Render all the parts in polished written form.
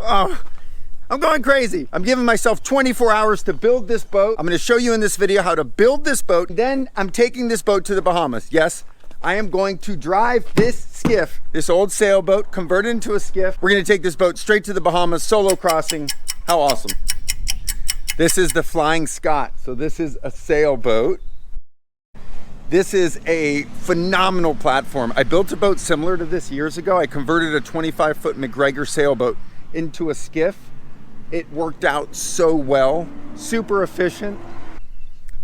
Oh, I'm going crazy. I'm giving myself 24 hours to build this boat. I'm gonna show you in this video how to build this boat. Then I'm taking this boat to the Bahamas. Yes, I am going to drive this skiff, this old sailboat, convert it into a skiff. We're gonna take this boat straight to the Bahamas, solo crossing. How awesome. This is the Flying Scot. So this is a sailboat. This is a phenomenal platform. I built a boat similar to this years ago. I converted a 25-foot McGregor sailboat into a skiff. It worked out so well, super efficient.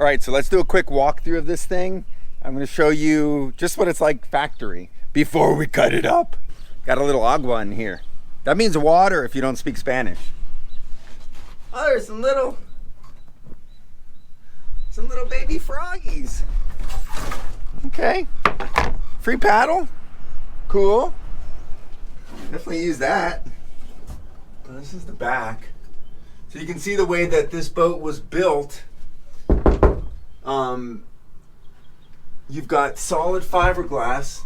All right, so let's do a quick walkthrough of this thing. I'm gonna show you just what it's like factory before we cut it up. Got a little agua in here. That means water if you don't speak Spanish. Oh, there's some little baby froggies. Okay, free paddle, cool. Definitely use that. This is the back. So you can see the way that this boat was built. You've got solid fiberglass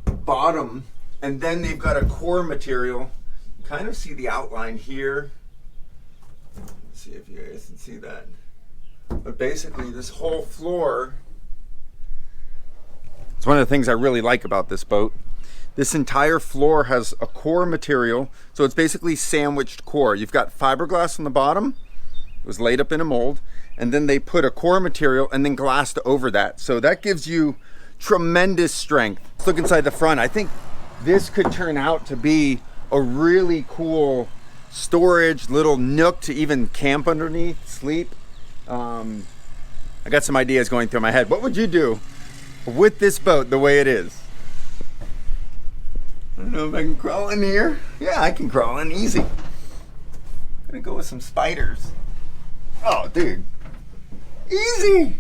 bottom, and then they've got a core material. You kind of see the outline here. Let's see if you guys can see that. But basically this whole floor, it's one of the things I really like about this boat. This entire floor has a core material, so it's basically sandwiched core. You've got fiberglass on the bottom, it was laid up in a mold, and then they put a core material and then glassed over that. So that gives you tremendous strength. Let's look inside the front. I think this could turn out to be a really cool storage, little nook to even camp underneath, sleep. I got some ideas going through my head. What would you do with this boat the way it is? I don't know if I can crawl in here. Yeah, I can crawl in easy. I'm gonna go with some spiders. Oh, dude. Easy.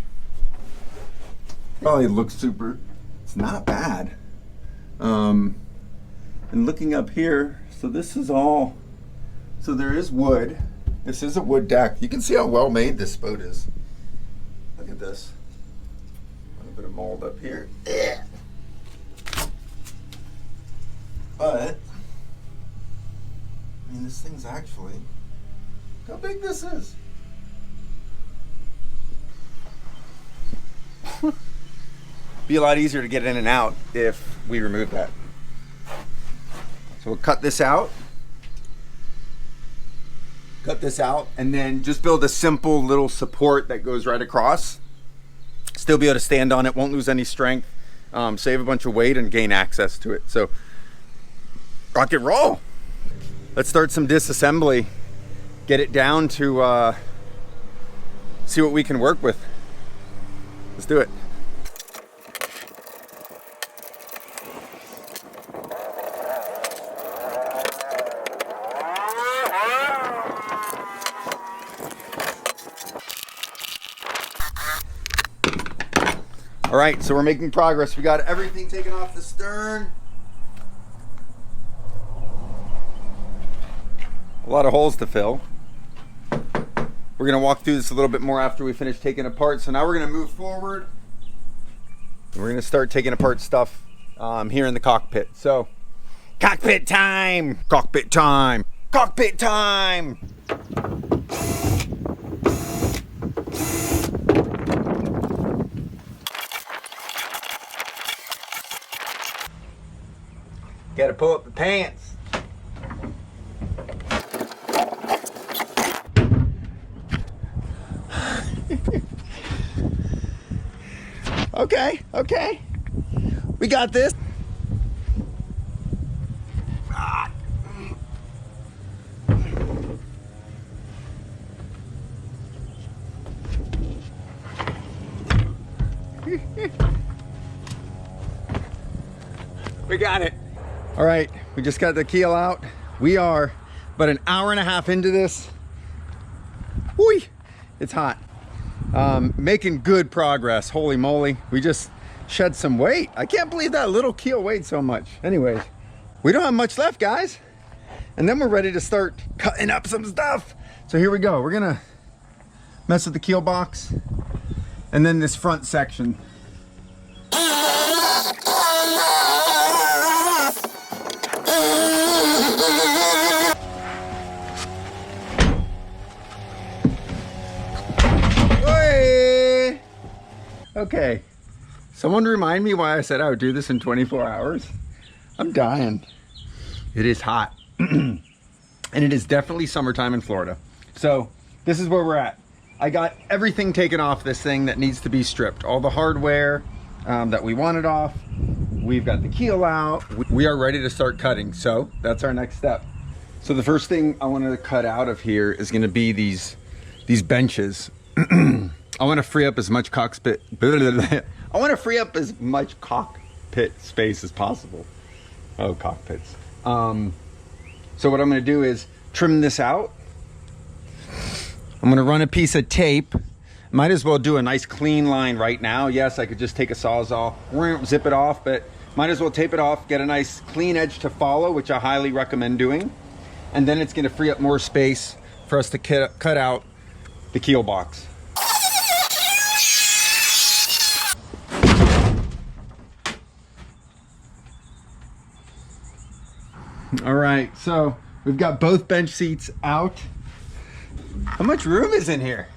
Probably looks super. It's not bad. And looking up here, so this is all, so there is wood. This is a wood deck. You can see how well made this boat is. Look at this. A little bit of mold up here. But, I mean, this thing's actually, look how big this is. Be a lot easier to get in and out if we remove that. So we'll cut this out. Cut this out and then just build a simple little support that goes right across. Still be able to stand on it, won't lose any strength, save a bunch of weight and gain access to it. So rock and roll. Let's start some disassembly. Get it down to see what we can work with. Let's do it. All right, so we're making progress. We got everything taken off the stern. A lot of holes to fill. We're gonna walk through this a little bit more after we finish taking apart. So now we're gonna move forward. We're gonna start taking apart stuff here in the cockpit. So, cockpit time! Cockpit time! Cockpit time! Gotta pull up the pants. Okay, okay. We got this. We got it. All right, we just got the keel out. We are about an hour and a half into this. Whoo, it's hot. Making good progress. Holy moly, we just shed some weight. I can't believe that little keel weighed so much. Anyways, we don't have much left, guys. And then we're ready to start cutting up some stuff. So here we go. We're gonna mess with the keel box and then this front section. Okay, someone remind me why I said I would do this in 24 hours. I'm dying. It is hot. And it is definitely summertime in Florida. So this is where we're at. I got everything taken off this thing that needs to be stripped. All the hardware that we wanted off. We've got the keel out. We are ready to start cutting. So that's our next step. So the first thing I want to cut out of here is going to be these benches. I want to free up as much cockpit. I want to free up as much cockpit space as possible. Oh, cockpits. So what I'm going to do is trim this out. I'm going to run a piece of tape. Might as well do a nice clean line right now. Yes, I could just take a Sawzall, zip it off, but might as well tape it off, get a nice clean edge to follow, which I highly recommend doing. And then it's going to free up more space for us to cut out the keel box. All right, so we've got both bench seats out. How much room is in here?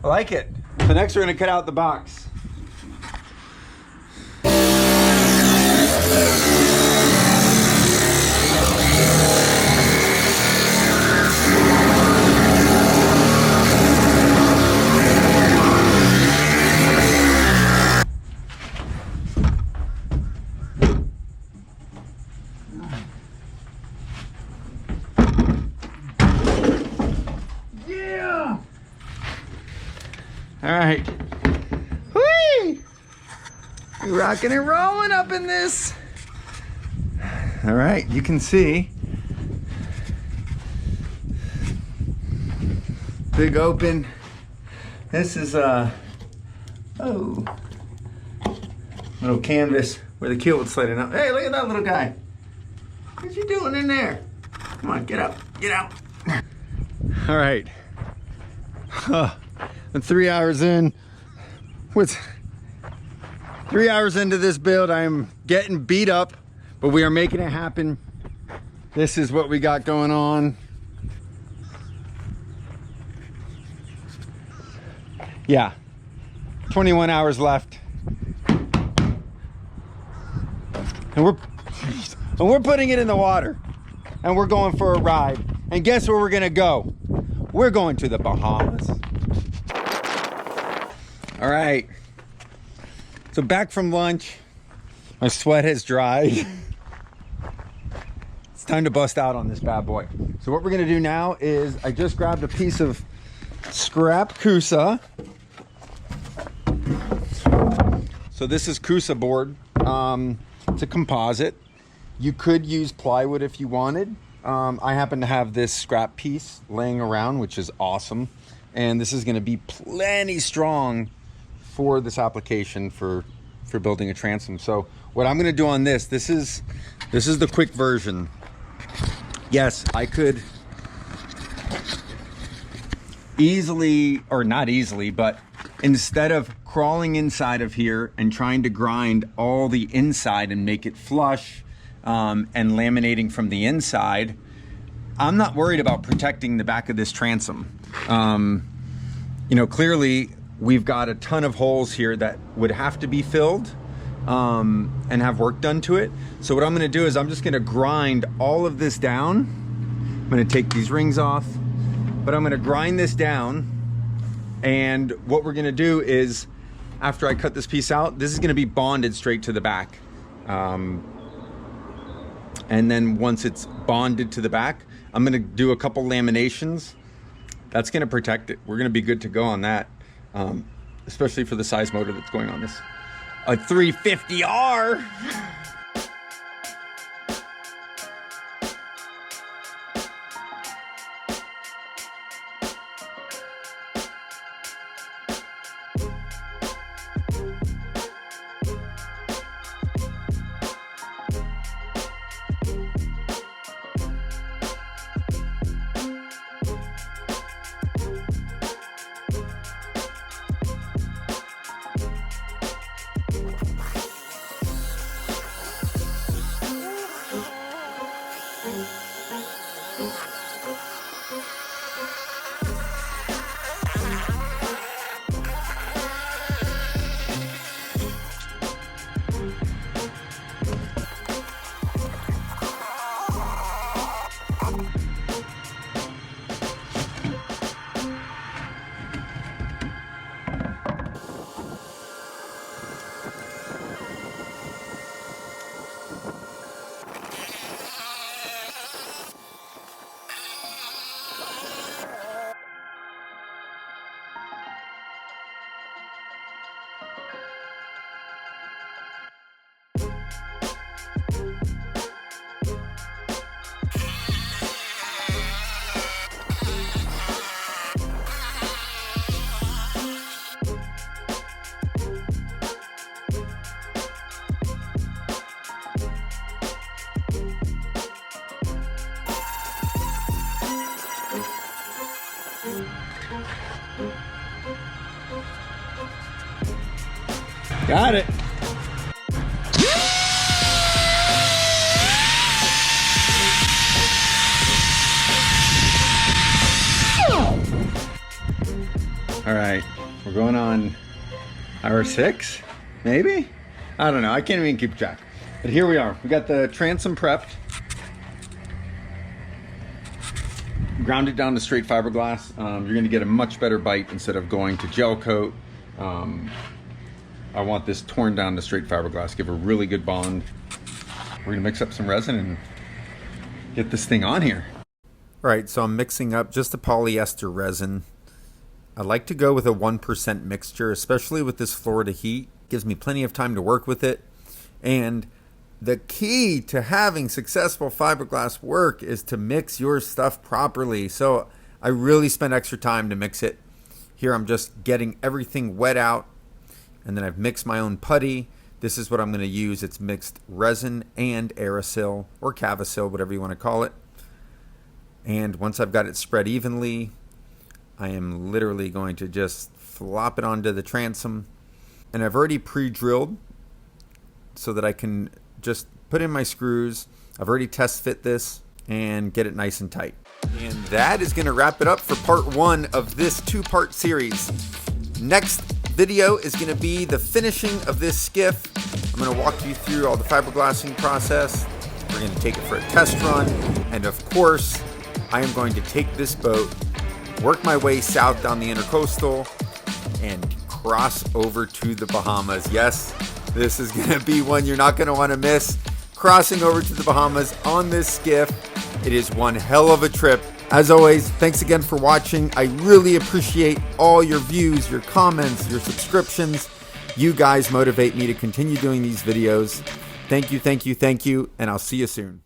I like it. So next we're gonna cut out the box. All right, whee! We're rocking and rolling up in this. All right, you can see big open. This is little canvas where the keel would slide in. Hey, look at that little guy. What you doing in there? Come on, get up, get out. All right. And 3 hours in, with 3 hours into this build, I'm getting beat up, but we are making it happen. This is what we got going on. Yeah, 21 hours left. And we're putting it in the water, and we're going for a ride. And guess where we're gonna go? We're going to the Bahamas. All right, so back from lunch. My sweat has dried. It's time to bust out on this bad boy. So what we're gonna do now is I just grabbed a piece of scrap Kusa. So this is Kusa board. It's a composite. You could use plywood if you wanted. I happen to have this scrap piece laying around, which is awesome. And this is gonna be plenty strong for this application for building a transom. So what I'm gonna do on this is the quick version. Yes, I could easily, or not easily, but instead of crawling inside of here and trying to grind all the inside and make it flush and laminating from the inside, I'm not worried about protecting the back of this transom. You know, clearly we've got a ton of holes here that would have to be filled and have work done to it. So what I'm gonna do is I'm just gonna grind all of this down. I'm gonna take these rings off, but I'm gonna grind this down. And what we're gonna do is, after I cut this piece out, this is gonna be bonded straight to the back. And then once it's bonded to the back, I'm gonna do a couple laminations. That's gonna protect it. We're gonna be good to go on that. Especially for the size motor that's going on this. A 350R. Got it. All right, we're going on hour 6, maybe? I don't know, I can't even keep track. But here we are, we got the transom prepped. Ground it down to straight fiberglass. You're gonna get a much better bite instead of going to gel coat. I want this torn down to straight fiberglass, give a really good bond. We're gonna mix up some resin and get this thing on here. All right, so I'm mixing up just the polyester resin. I like to go with a 1% mixture, especially with this Florida heat. Gives me plenty of time to work with it. And the key to having successful fiberglass work is to mix your stuff properly. So I really spend extra time to mix it. Here I'm just getting everything wet out, and then I've mixed my own putty. This is what I'm going to use. It's mixed resin and aerosol or Cavasil, whatever you want to call it. And once I've got it spread evenly, I am literally going to just flop it onto the transom. And I've already pre-drilled so that I can just put in my screws. I've already test fit this and get it nice and tight. And that is going to wrap it up for part 1 of this 2-part series. Next video is going to be the finishing of this skiff. I'm going to walk you through all the fiberglassing process. We're going to take it for a test run. And of course, I am going to take this boat, work my way south down the intercoastal, and cross over to the Bahamas. Yes, this is going to be one you're not going to want to miss. Crossing over to the Bahamas on this skiff. It is one hell of a trip. As always, thanks again for watching. I really appreciate all your views, your comments, your subscriptions. You guys motivate me to continue doing these videos. Thank you, thank you, thank you, and I'll see you soon.